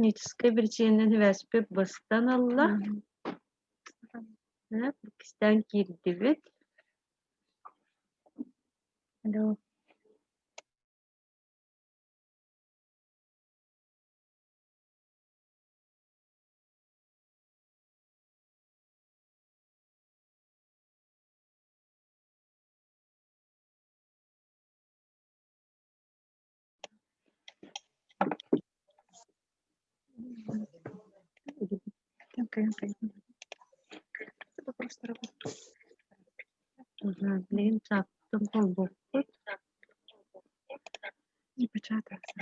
техническая причина веспе бастан алла. Пакистан кирдибет. Алло. Окей. Это просто работа. Блин, чаптым колбоккут. Не печатается.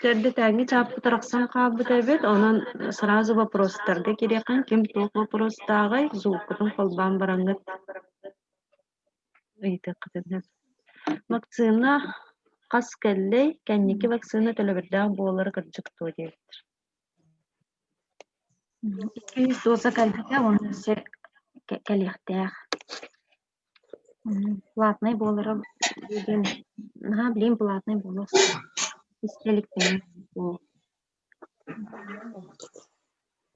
Терде тәңги чаппы тарақсан қабы дәбет, онан сразу вопростарға кереқан кем тоқ вопростағай зуқытын қолбан бараңғыт. Үйті қытын. Вакцина қас кәллей, кәннекі вакцина төлібірдәң болары кірджік той дебіттір. 200 доза кальбите, он все калихтех. Платный болыры bileyim. Bileyim платный болыр. İstelikten bu.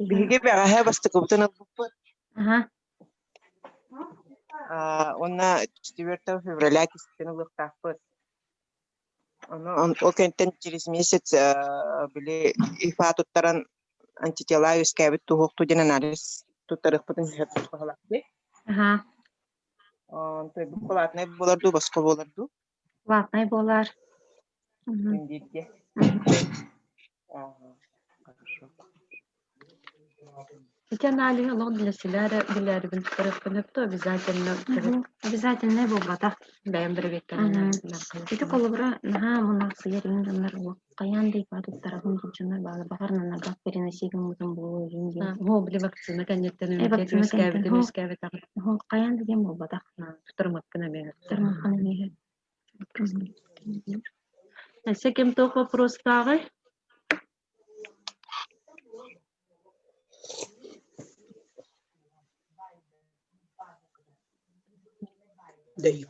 Bilgi bir aha bastı koptana koput. Aha. Ona 4 февраля кистен лыктаппыт. Он окентен через месяц били ифа туттаран антитела үскәбит тухукту ден анализ туттарыппытын хәп калакты. Aha. Той платный боларду, баска боларду. Платный болар. Индийде. Хорошо. Эти анализы лог для себя билер бин тарапынып обязательно. Обязательно бұл батақ. Бәйін бір беккен. Itu kalau bera, nah mau seiring dengan ruang kayan di padu tarafun jenah bala bakar nana gak perinasi kemudian bulu ini. Ho били вакцина кәннеттен Вакцина кәннеттен, үскәбит ағыт. Oh kayan dia mau batak. Тұрмақ кіна бәйін. Termakan ini. Әсе кем тоқ вопростағы? Даю.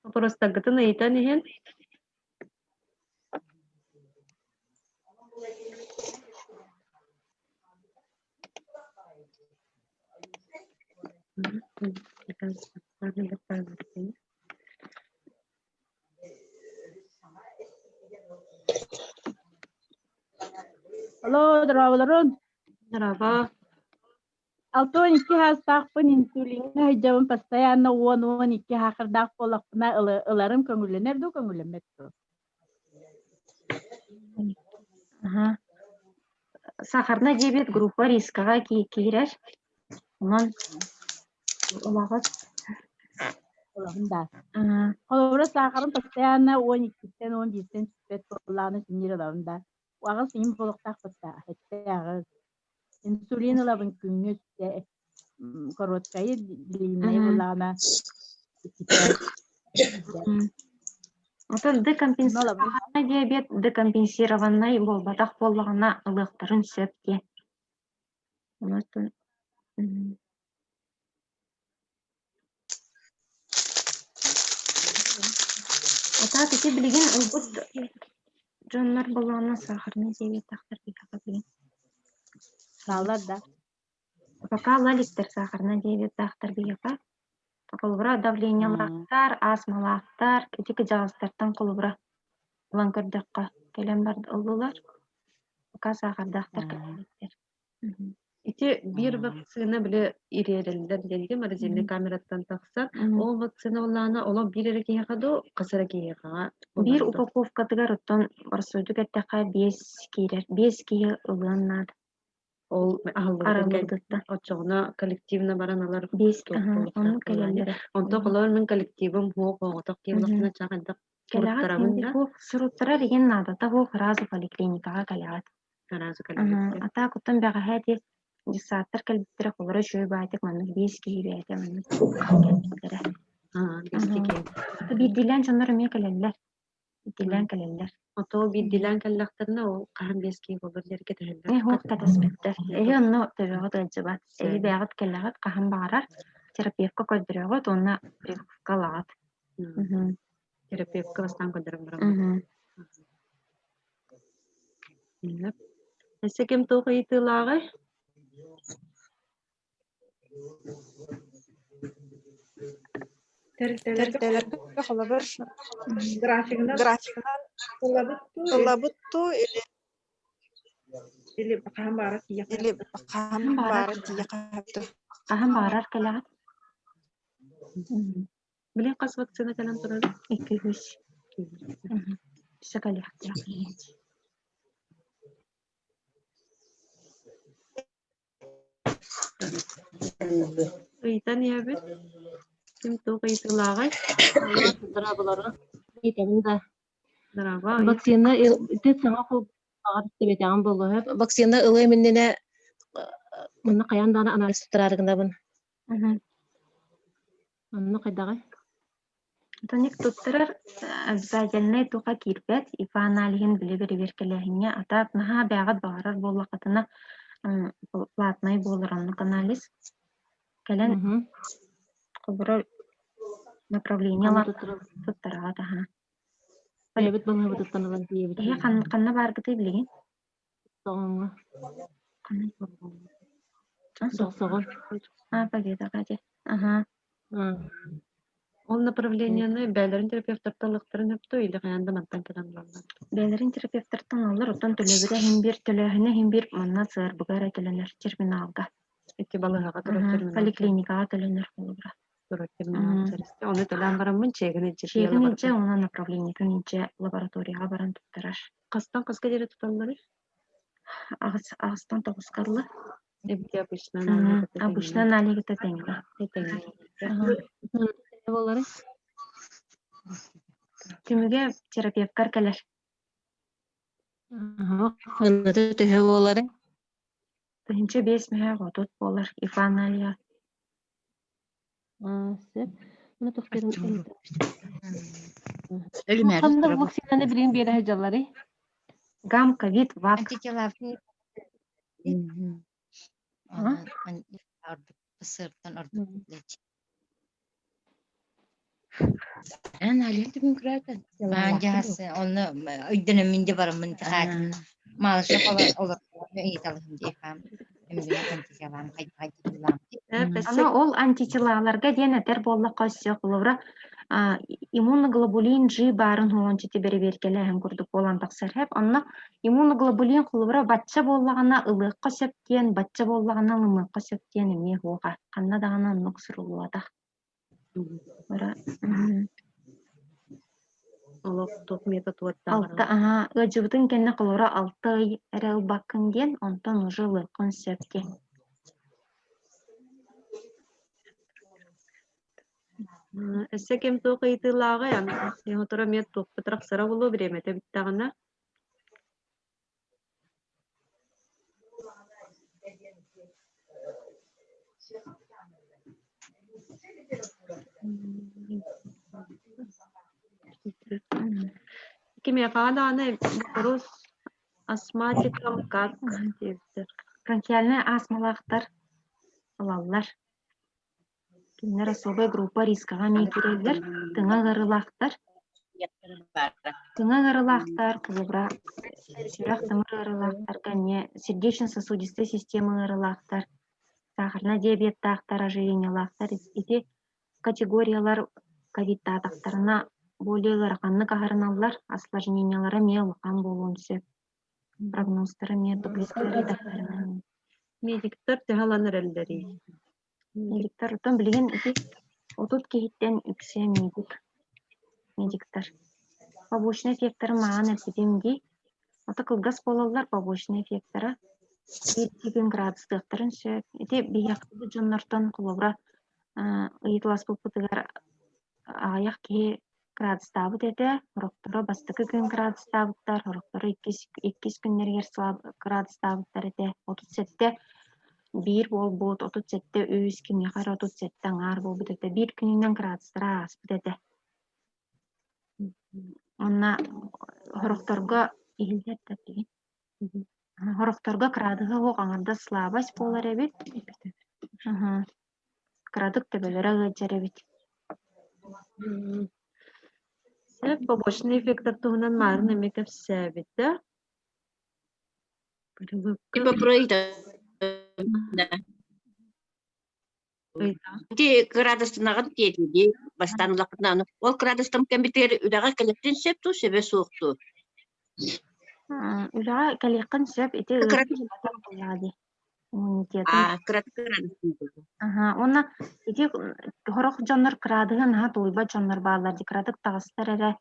Вопростағытын айтан еген? Halo, Drawlerun. Merhaba. Alto iki hastaqpın insulinga hijabın pastayanna won iki haqırdaq bolaqpına ılarım köngülener do köngülemekto. Aha. Сахарный диабет группа рискага кирер. Онан улағыз. Olağında. Kolora saqarın pastayanna 12'ten 17'ten süpet bolağını sinirlarında. Wağız sim bolaqtaq pasta hatta insulin alabın küngüs korotkayı dilinay bolağına. Это декомпенсированный диабет, декомпенсированный бұл батақ болғана ылықтырын сөпке. Ата кете білген ұлбұт жонлар болғана сахарный диабет тақтыр бекаға білген. Sağlar da. Пока лаликтер сахарный диабет тақтыр бекаға. Қолыбыра давлениялақтар, астмалақтар, кетекі жағыстардан қолыбыра ұлан көрдіққа келем барды ұлылар. Пока сахардақтар кәлеметтер. Ити bir vakцина біле иререлдер денге морозильный камераттан тақсақ, ол вакцина олана олан bir ері кейқаду, қасыра кейқаға. Bir упаковкатыгар оттан барсойду кәттіқа 5 кейрер. 5 кейі ұланнады. Ол Аралыгдытта. очоғына коллективна бараналар. 5, оның кәлемдері. Онто қолар мен коллективым хоқ оғытық кейлақына чағындық. Кәләғат енді хоқ сұрыттыра деген надата хоқ разы поликлиникаға кәләғат. Таразы коллектив. Ата құттан бәға хәді сааттар кәлбеттері қолары шөй бәйтік мәнік 5 кейі бәйті мәнік кәлбеттері. Биддилен жонлар өме кәләлілер. Биддилен кәләлілер. Ото биддилен кәлләқтарына ол қағын 5 кейі болыр дерге тәхілдер. Хоқ кәтәспеттер. Онны төбәғыт ғаджыбат. Бәғыт кәләғат қағын бағарар. терапевтка көйдөрөгөт, онна прививка лагат. Терапевтка бастан көдөрөм барам. Эссе кем тоғы итылағы? Терделерге холобыр графигынан улабытту или бакам бары тияқапты. Аһам барар кэлэҕит. Биле қас вакцина кэлэн турар? 200. Шоколад. Ыйтан ябыт. Кем тоғы итылағы? Дырабылары итемин да. Дыраба. Вакцина тет саңа кол агар тебетеган болу. Вакцина ылы миннене мына каяндана анализ турарыгындабын. Анны кайдагы? Тоник туттарар обязательный тука кирпет, ифаналиһин биле беркелеһине атат наха бягат барар боллакатына платный болырын анализ. Келен кобро направлениялар туттарага таха. Бебет баңа бут танылан диебит. Канна бар бите билеген. Соңга. Согон. Победа кате. Ага. Ол направлениені бәлерін терапевттарталықтарын өпті, үйлі қаянды мантан кәден болған. Бәлерін терапевттартан алыр, оттан төлөбірі хем бир манна сығыр бұғар әтіленер терминалға. Эти балыға тұрып терминал. Поликлиникаға төленер болуыра. Тұрып терминал сәрісте. Оны төлен барамын, чегін етчі. Чегін етчі, оны направление күнінче лабораторияға баран тұттырар. Қастан қасқа дере тұталары? Ағыстан тоғызқарлы. Эбде обычно Обычно налегіті тәңгі. Болары. Түміге терапевткар кәлер. Хынаты төһө болары. Түхінче 5 мәе ғотут болар, ифаналия. Сеп. Мына тоқтырым. Ölümer. Қандай вакцинаны билин бере жалары? Гам, ковид, вак. Антителавны сырттан ортоплеч. Алиенте мүмкірәтін. Жасы оны өйдөнөмүндө барамын тахатын. Малыша олар италым дейфам. Антителавны кайтылам. Ана ол антителаларга ден этер болла қоссы құлывра иммуноглобулин G барын хуончы тибери беркелеһен курдук болан тақсархеп. Анна иммуноглобулин құлывра батча боллагана ылыққа сөптен, батча боллагана лымыққа сөптен эме хуға. Қанна дағана нұқ сұрулуада. Олық тоқ метод уатта. Алта, өжібітін кенне құлывра 6 ай әрел бақын ген, онтан ұжы лықын сөпке. Эссе кем тоғы итылағы, яны тұра мет тоқ бұтырақ сыра болу біреметі біттағына. Кеме қаданы бұрыс астматикам как deyiptir. Бронхиальный астмалақтар алалар. Кинер особая группа рискаға мекерелер, тыңа ғырылақтар. Тыңа ғырылақтар, құлыбыра, сүрақ тымыр ғырылақтар, кәне сердечно-сосудистой система ғырылақтар, сахарна диабеттақтар, ожирениялақтар, эти категориялар ковид-тақтарына более ғырқанны қағарыналар, осложнениялары ме ұлқан болуын сөп. Прогнозтары ме дупликары дақтарына. Медиктар тәғаланыр әлдері. Медиктар ұтын білген отут кейттен үксе медиктар. Побочный эффекттары маған эпидемги. Ота кылгас болалар побочный эффекттары. 20 градустықтарын сөп. Эти бияқтығы жоннартан құлыбыра ұйытылас бұлпытығар аяқ кей градустабы деді. Ұрықтары бастықы күн градустабыттар, ұрықтары 2 күннергер градустабыттар еді. 37 bir bol bot 37 üz kimi qara 37 аңар бол битете bir күнүнөн градустара ас битете. Онна хорокторго илдеп деген. Хорокторго градыгы ок аңарда слабость болар эбит. кырадык төбөлөрө ыджаребит. Сөп побочный эффекттер туһунан марын эми кэпсээбит да. Типа проита. Ти градустынаган тиети бастан лакытнаны. Ол градустым кембитер үдәгә келектен септу себе суыкту. Үлага каликын сөп ити Кырадык. ыгылади. Иммунитетин. Градустым. Онна ити хорох жоннор кырадыгын туйба жоннор баалар ди кырадык тагыстар эре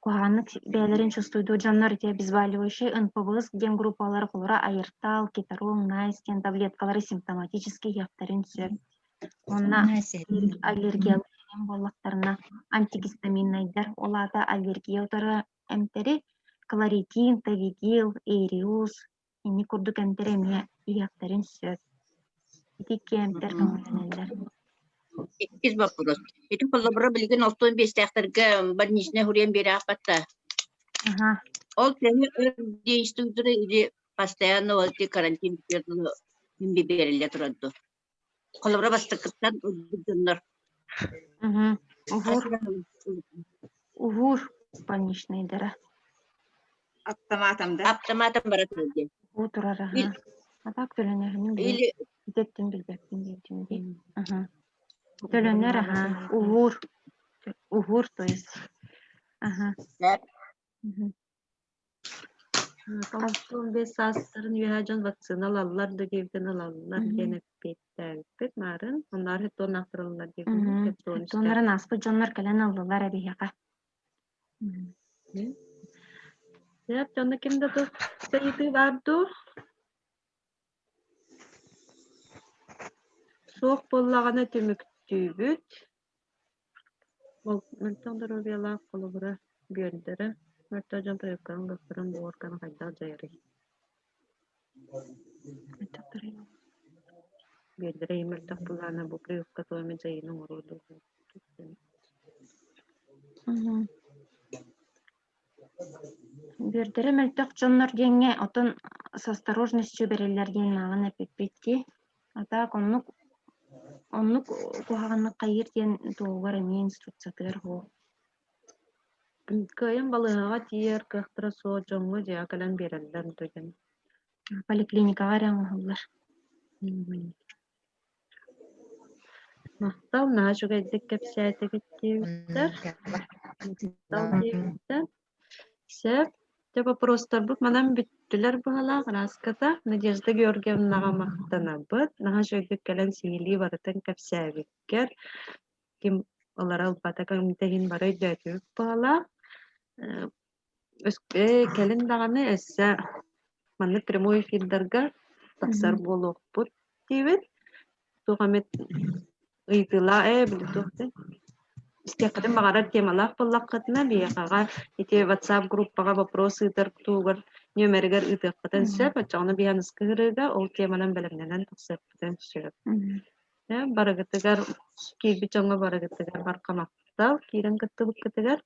куханнык бээлерин чувствуйду жоннор ити обезболивающий НПВС ген группалары колора айыртал, кетарол, найстен таблеткалары симптоматический яктарын сөп. Онна аллергиялы боллактарына антигистаминнайдар олата аллергия утары эмтери кларитин, тавигил, эриус, ини курдук эмтери эмне яктарын сөп. Ити кемтер көңүлөнөлөр. Иккиз вопрос. Эти коллабора билген 15 тактырга больничный хурен бери акпатта. Ол сени действуйдуры или постоянно ол ти карантин периоду мимби бериле турду. Коллабора бастыкыттан жоннор. Угур больничный дара. Автоматом, да? Автоматом баратырды. Утурара. Атак төлөнөрүн Или билеттин билбеппин дейти. Төлөнөр угур то есть. Калыстон бес саастарын үһәжен вакциналалар да кебден алалар генеп петтәбит марын. Ондар хеттон ахтырылар кебден. Тонарын аспы жоннор кэлен аллылар әбияға. Сөп жонда кимде ту сейти барду. Соқ боллағаны төмөктүүбүт. Ол ментондор обела колобура бүйөндөрө. Мөртө жон проекттарын гастырын буорканы хайда жайрый. Бүйөндөрө имертак булана бу проектка томен жайының ороду. Бүйөндөрө мөлтөк жоннор деңе отон с осторожностью берелер ген мағын эпиппитти. Ата оннук кухаганны кайыр ден тоогар эми инструкциятыгар хо. Кайын балыгага тиер кыхтыра соо жоңго жаа калан берелден төген. Поликлиникага раңылар. Мактал наажуга эдик кепсиятегиттер. Сөп те вопростар бут манан бүттүлөр буhala раската Надежда Георгиевнага мактанабыт. Нага жөйдүк келен сиили барытын кепсиябиккер. Ким олар албата комитетин бары дөтүп буhala. Келин даганы эссе манны прямой эфирдарга таксар болуп дебит. Тугамет ыйтыла билдүктү. Истекадым багарар темалар боллаккатына биягага ити WhatsApp группага вопросы тартуугар нөмергер ытыккатын сөп ачаны бияныс кырыга ол темалан белемненен таксаттан сөп. Барагытыгар кийби чоңго барагытыгар бар камактал кирен кыттыбык кытыгар